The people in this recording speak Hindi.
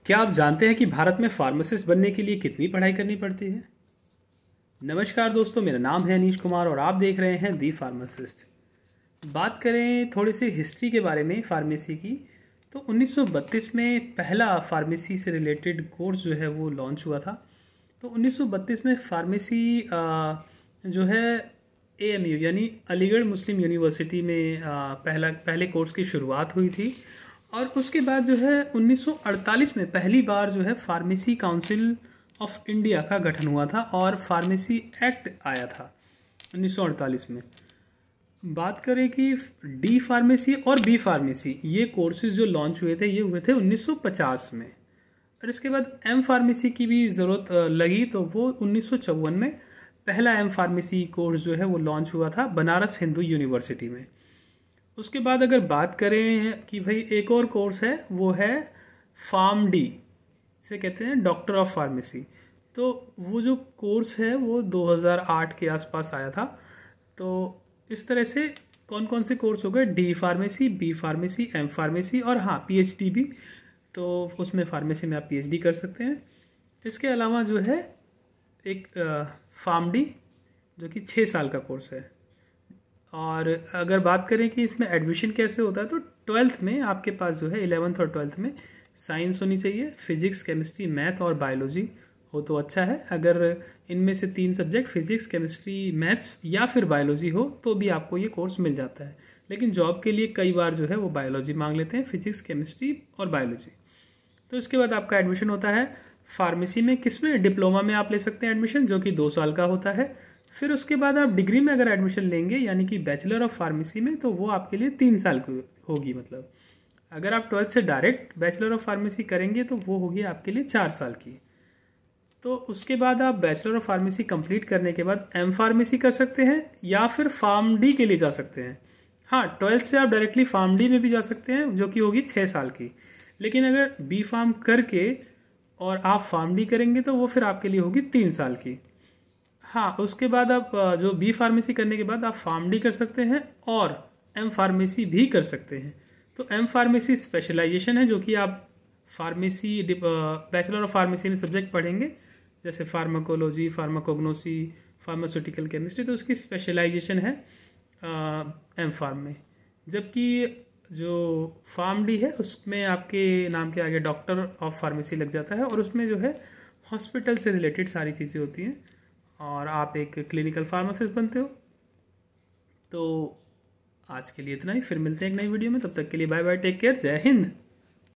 क्या आप जानते हैं कि भारत में फार्मासिस्ट बनने के लिए कितनी पढ़ाई करनी पड़ती है? नमस्कार दोस्तों, मेरा नाम है अनीश कुमार और आप देख रहे हैं दी फार्मासिस्ट। बात करें थोड़ी सी हिस्ट्री के बारे में फार्मेसी की, तो 1932 में पहला फार्मेसी से रिलेटेड कोर्स जो है वो लॉन्च हुआ था। तो 1932 में फार्मेसी जो है AMU यानी अलीगढ़ मुस्लिम यूनिवर्सिटी में पहले कोर्स की शुरुआत हुई थी। और उसके बाद जो है 1948 में पहली बार जो है फार्मेसी काउंसिल ऑफ इंडिया का गठन हुआ था और फार्मेसी एक्ट आया था 1948 में। बात करें कि डी फार्मेसी और बी फार्मेसी ये कोर्सेज जो लॉन्च हुए थे ये हुए थे 1950 में। और इसके बाद एम फार्मेसी की भी ज़रूरत लगी तो वो 1954 में पहला एम फार्मेसी कोर्स जो है वो लॉन्च हुआ था बनारस हिंदू यूनिवर्सिटी में। उसके बाद अगर बात करें कि भाई एक और कोर्स है वो है फार्म डी, इसे कहते हैं डॉक्टर ऑफ फार्मेसी। तो वो जो कोर्स है वो 2008 के आसपास आया था। तो इस तरह से कौन कौन से कोर्स हो गए, D pharmacy, B pharmacy, M pharmacy और हाँ PhD भी। तो उसमें फार्मेसी में आप PhD कर सकते हैं। इसके अलावा जो है एक फार्म डी जो कि 6 साल का कोर्स है। और अगर बात करें कि इसमें एडमिशन कैसे होता है तो 12th में आपके पास जो है 11th और 12th में साइंस होनी चाहिए, फिजिक्स, केमिस्ट्री, मैथ और बायोलॉजी हो तो अच्छा है। अगर इनमें से 3 सब्जेक्ट फिजिक्स, केमिस्ट्री, मैथ्स या फिर बायोलॉजी हो तो भी आपको ये कोर्स मिल जाता है। लेकिन जॉब के लिए कई बार जो है वो बायोलॉजी मांग लेते हैं, फिजिक्स, केमिस्ट्री और बायोलॉजी। तो इसके बाद आपका एडमिशन होता है फार्मेसी में, किसमें, डिप्लोमा में आप ले सकते हैं एडमिशन जो कि 2 साल का होता है। फिर उसके बाद आप डिग्री में अगर एडमिशन लेंगे यानी कि बैचलर ऑफ फार्मेसी में तो वो आपके लिए 3 साल की होगी। मतलब अगर आप 12th से डायरेक्ट बैचलर ऑफ फार्मेसी करेंगे तो वो होगी आपके लिए 4 साल की। तो उसके बाद आप बैचलर ऑफ फार्मेसी कंप्लीट करने के बाद एम फार्मेसी कर सकते हैं या फिर फार्म डी के लिए जा सकते हैं। हाँ, 12th से आप डायरेक्टली फार्म डी में भी जा सकते हैं जो कि होगी 6 साल की। लेकिन अगर बी फार्म करके और आप फार्म डी करेंगे तो वो फिर आपके लिए होगी 3 साल की। हाँ, उसके बाद आप जो बी फार्मेसी करने के बाद आप फार्म डी कर सकते हैं और एम फार्मेसी भी कर सकते हैं। तो एम फार्मेसी स्पेशलाइजेशन है जो कि आप फार्मेसी बैचलर ऑफ फार्मेसी में सब्जेक्ट पढ़ेंगे जैसे फार्माकोलॉजी, फार्माकोग्नोसी, फार्मास्यूटिकल केमिस्ट्री, तो उसकी स्पेशलाइजेशन है एम फार्म में। जबकि जो फार्म डी है उसमें आपके नाम के आगे डॉक्टर ऑफ फार्मेसी लग जाता है और उसमें जो है हॉस्पिटल से रिलेटेड सारी चीज़ें होती हैं और आप एक क्लिनिकल फार्मासिस्ट बनते हो। तो आज के लिए इतना ही, फिर मिलते हैं एक नई वीडियो में। तब तक के लिए बाय बाय, टेक केयर, जय हिंद।